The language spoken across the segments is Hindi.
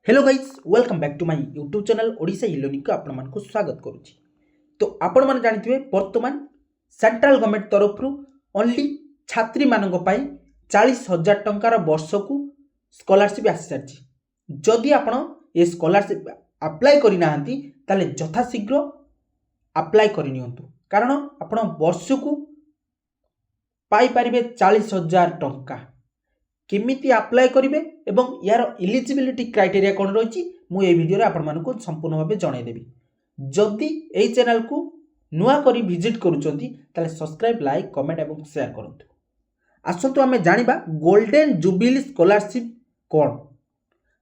Hello guys welcome back to my YouTube channel Odisha इलोनी को आपण मानक स्वागत करुच्ची। तो आपण माने जानिथिबे वर्तमान सेंट्रल गवर्नमेंट तरफ ओनली छात्री मानक पई 40,000 टंकार वर्ष को स्कॉलरशिप आसी सारछि। जदि आपण ए स्कॉलरशिप अप्लाई करि नाहंती ताले यथाशीघ्र अप्लाई करि नियंतु, कारण आपण वर्ष को पाई परिबे 40,000 टंका। केमिति अप्लाई करेंगे एवं यार इलिजिबिलिटी क्राइटेरिया कौन रही मु ये वीडियो आपण मानक संपूर्ण भाव जनईदेवी। जदि यही चैनल को नुआ करी विजिट करुँच सब्सक्राइब लाइक कमेंट और शेयर करूँ। आसतु आम जाना गोल्डन जुबिली स्कॉलरशिप कौन।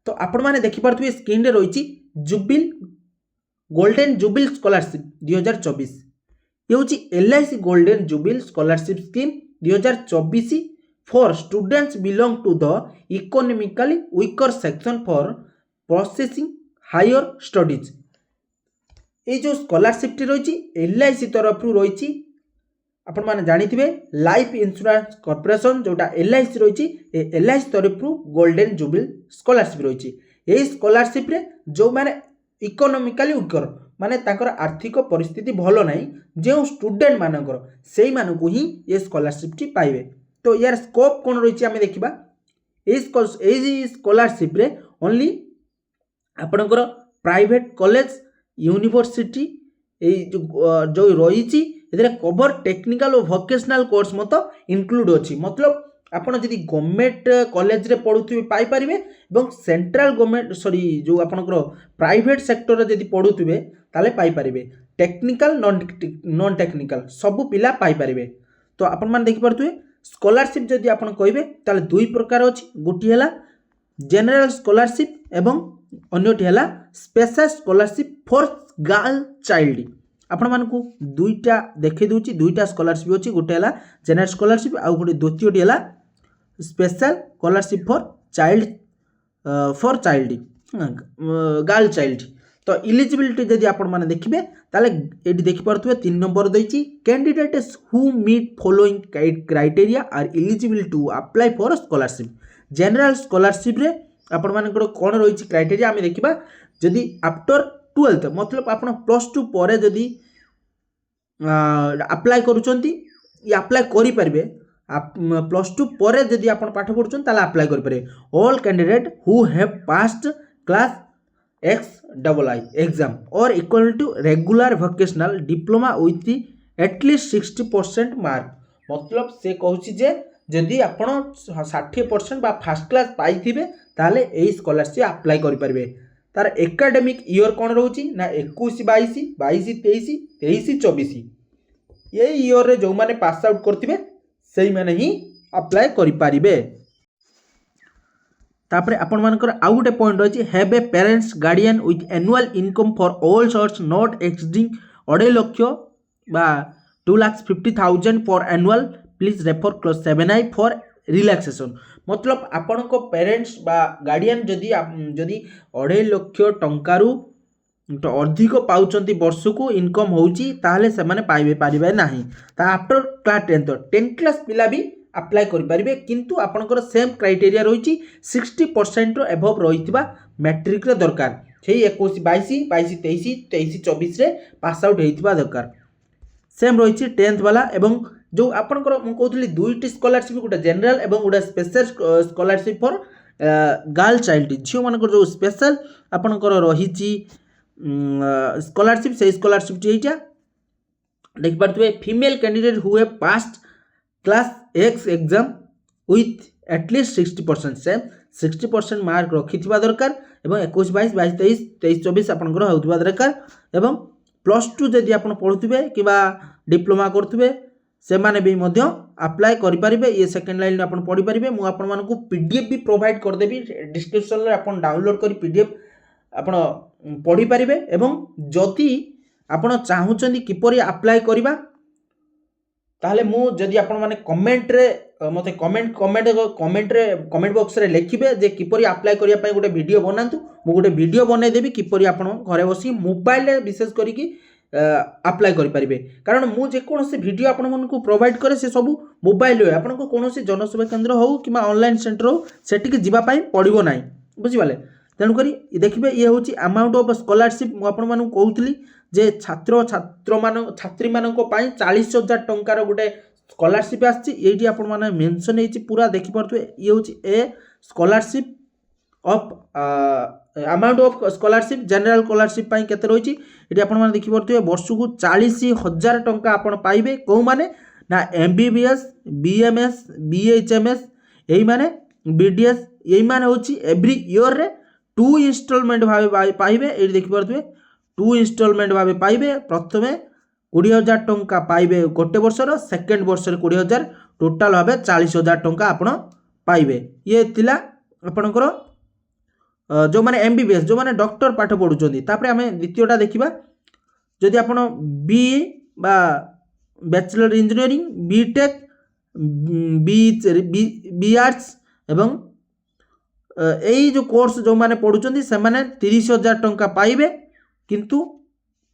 तो आपण मैंने देखिपे स्क्रीन रही जुबिल गोल्डन जुबिल स्कॉलरशिप 2024 ये हूँ LIC golden jubilee scholarship scheme 2024 for students belong to the economically weaker section for processing higher studies। ये जो स्कॉलरशिप रही LIC तरफ रही आपण माने जानिथिबे लाइफ इंश्योरेंस कॉर्पोरेशन जोटा LIC रही LIC तरफ गोल्डन जुबिल स्कॉलरशिप रही। यही स्कॉलरशिप रे जो माने इकोनॉमिकली वीकर माने ताकर आर्थिक परिस्थिति भलो नहीं जो स्टूडेंट मानकर सेही मानकु ही ये स्कॉलरशिप टी पाइबे। तो यार स्कोप कौन रही आम देखा स्कॉलरशिप रे ओनली आपणकर प्राइवेट कॉलेज यूनिवर्सिटी जो रही कवर टेक्निकल और वोकेशनल कोर्स मत इंक्लूड अच्छी। मतलब आपड़ जदि गवर्नमेंट कॉलेज रे पढ़ुवे पाइपर और सेंट्रल गवर्नमेंट सॉरी जो आपणकर प्राइवेट सेक्टर रे जदि पढ़ुवे ताले पाइपर टेक्निकल नॉन टेक्निकल सबू पिला पाइपर। तो आपण मैंने देखिपे स्कॉलरशिप जदि आपण कहिबे ताले दुई प्रकार अछि, गोटी हला जनरल स्कॉलरशिप एवं अन्यटी हला special scholarship for girl child. आपण मानकु दुईटा देखै दूची, दुईटा स्कॉलरशिप अछि, गोटे हला जनरल स्कॉलरशिप आ गोटे द्वितीयटी हला special scholarship for child girl child. तो इलिजिबिलिटी जदि आपण माने देखिबे ताले एटी देखि परथुवे 3 नंबर दैछि candidates who meet following criteria are eligible to apply for scholarship. General scholarship रे आपण मानकर कोन रहिछि क्राइटेरिया आमे देखिबा जदि आफ्टर 12th मतलब आपण +2 परे जदि अप्लाई करूचंती या अप्लाई करि परबे +2 परे जदि आपण पाठ पढुचन ताला अप्लाई करि परबे। All candidate who have passed class XII exam और equal to regular vocational diploma with at least 60% mark. मतलब से कहूँ जे जदि आपण 60% बा फर्स्ट क्लास पाइथिबे ताले एई स्कॉलरशिप अप्लाई करि परबे। तार एकेडमिक ईयर कोन रहउची ना 21-22 22-23 23-24 ये ईयर रे जो माने पास आउट करथिबे सेही माने ही अप्लाई करि परिबे। तापरे आपण मानकर आउ गोटे पॉइंट रही have a parents guardian with annual income for all source not exceeding 2.5 lakh बा 2,50,000 for annual please refer clause 7I for relaxation. मतलब आपण को पेरेंट्स बा गार्डियन जदि 2.5 लाख टंकारु तो अधिक पाउचंती वर्ष को इनकम होउची ताहले से माने पाइबे पारिबे नाही। ता आफ्टर क्लास 10 क्लास पिला भी अप्लाई करि परिबे, किंतु आपनकर सेम क्राइटेरिया रही 60% रो एबव रहितबा मैट्रिक रे दरकार छै 21-22 22-23 23-24 रे पास आउट हेतिबा दरकार। सेम रही 10th वाला एवं जो आपनकर मु कहउतली दुईटी स्कॉलरशिप गोटे जनरल एवं गोटे special scholarship for girl child. झियो मानकर जो स्पेशल आपनकर रही स्कॉलरशिप से स्कॉलरशिप टीटा देख पारथुवे female candidate who have passed class X exam with at least 60% से 60% मार्क रखि दरकार एवं 21-22 22-23 23-24 आपनकर होउतबा दरकार एवं +2 जदि आपन पढुथिबे किबा डिप्लोमा करथुबे से माने भी मध्य अप्लाई करि परिबे। ये सेकंड लाइन आपन पढि परिबे। मु आपन मानकु PDF भी प्रोवाइड कर देबी डिस्क्रिप्शन रे आपन डाउनलोड करी PDF आपन पढि परिबे एवं जदि आपन चाहुचंदी किपरि अप्लाई करिबा ताहले मु जदि आपण माने कमेंट रे मते कमेंट बॉक्स रे लिखिबे जे किपरि अप्लाई करिया पय गोटे वीडियो बनांतु मु गोटे वीडियो बनै देबी किपरि आपण घरे बसी मोबाइल रे विशेष करी कि अप्लाई करि परिबे। कारण मु जे कोनोसी वीडियो आपण मन को प्रोवाइड करे से सब मोबाइल रे आपण को कोनोसी जनसेवा केंद्र हो कि ऑनलाइन सेंटर हो सेठी के जिबा पय पड़िबो नाही बुझिबाले। तेणुक देखिए ये हूँ अमाउंट ऑफ स्कॉलरशिप मुझे कहूली जे छात्री मानक 40,000 टंकार गोटे स्कॉलरशिप आसी आपण मैंने मेंशन होती पूरा देखिपे ये हूँ a scholarship of amount of scholarship general scholarship केते रही ये आपने देखिपे वर्ष को 40,000 टंका आपण पाइबे कौ माने ना MBBS BMS BHMS यही माने BDS यही माने होची एवरी ईयर रे 2 इंस्टॉलमेंट भावे पाइबे ये देखिपे 2 इंस्टॉलमेंट भावे पाइबे प्रथमे 20,000 टंका पाइबे गोटे वर्षर सेकेंड वर्ष 20,000 टोटाल भावे 40,000 टंका आपण पाइबे ये थिला आपणकर जो मैंने MBBS जो मैंने डॉक्टर पाठ पढ़ुं तापर आम द्वितीयटा देखा जदि आप BE बा bachelor engineering BTech B arts एवं यही जो कोर्स जो मैंने पढ़ुं से मैंने 30,000 टंका पाइबे किंतु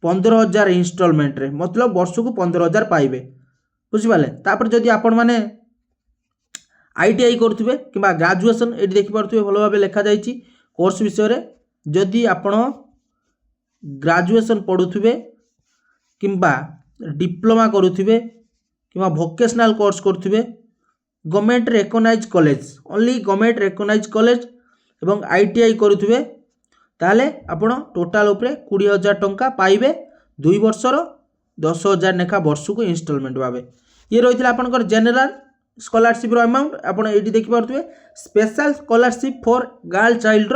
15,000 इंस्टॉलमेंट रे मतलब वर्ष को 15,000 पाइबे बुझिपारे तापर जदि आपण मैंने ITI करुवे कि ग्रेजुएशन ये देखिपे भल भाव लिखा जाइए कोर्स विषय जदि आपण ग्रेजुएशन पढ़ुवे किंबा डिप्लोमा करुवे किंबा वोकेशनल कोर्स करुवे government recognise college only government recognise college एवं ITI करुवे ताले आपण टोटाल उपरे 20,000 टंका पाइबे 2 वर्षर 10,000 लेखा वर्ष को इंस्टॉलमेंट भावे ये रही आपंकर जनरल स्कॉलरशिप अमाउंट आपड़ ये देखिपे special scholarship for girl child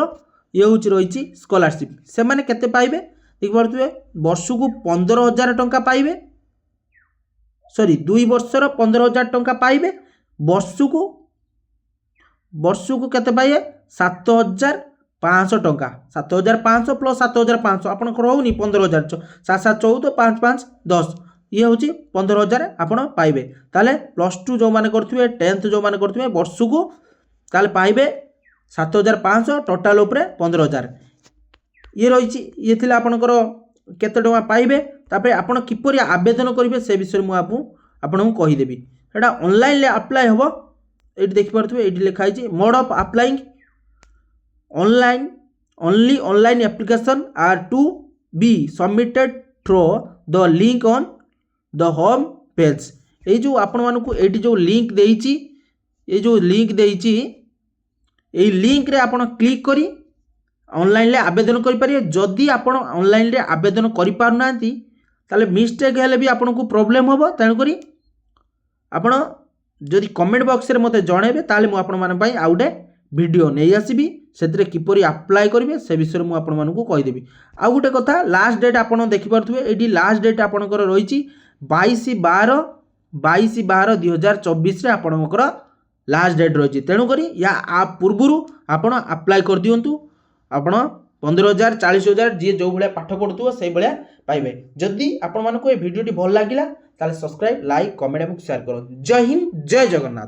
ये हूँ रही स्कॉलरशिप से मैंने केते पाइबे देखिपे वर्ष को 15,000 टंका पाइबे सॉरी 2 वर्षर 15,000 टंका पाइबे वर्ष को केते पाइबे 7,500 टंका 7,500 प्लस 7,500 आपंकर होनी 15,000 7 7 14 5 5 10 ये हूँ 15,000 आपड़ पाइबे ताले +2 जो मैंने करेंगे 10th जो मैंने करेंगे वर्ष को ताले पाइबे 7,500 टोटाल उपरे 15,000 ये रही ये थी आपणकर केते टंका पाइबे तापर आपण किपरि आवेदन करेंगे से विषय मुझे आपको कहीदेवी एटा ऑनलाइन ले अप्लाई हम ये देखिपे ये लिखाई mode of applying online only online application are to be submitted through the link on the home page ये जो आपण मानक ये जो लिंक देइची ये जो लिंक देइची ये लिंक रे आपण क्लिक करी ऑनलाइन ले आवेदन करि पारिए जदि आपण ऑनलाइन रे आवेदन करि पारु नांती ताले मिस्टेक हेले भी आपन को प्रॉब्लम होबो तेणु करी आपण जदि कमेंट बॉक्स रे मते जणेबे ताले मु आपण माने पई आउडे वीडियो नहीं आसबी से किपरि अप्लाई करेंगे से विषय में आपण मानक कहीदेवी आउ गोटे कथा लास्ट डेट आपड़ देखिपे ये लास्ट डेट आपंकर रही 22/12/2024 आपणकर लास्ट डेट रही तेणुक या पूर्वर आपण अप्लाई कर दिंतु आपण 15,000 40,000 जी जो भाया पाठ पढ़ुव से भाया पाइबे जदि आपण मानक ये वीडियो भल लगिला ताले सब्सक्राइब लाइक कमेंट और शेयर करो। जय हिंद जय जगन्नाथ।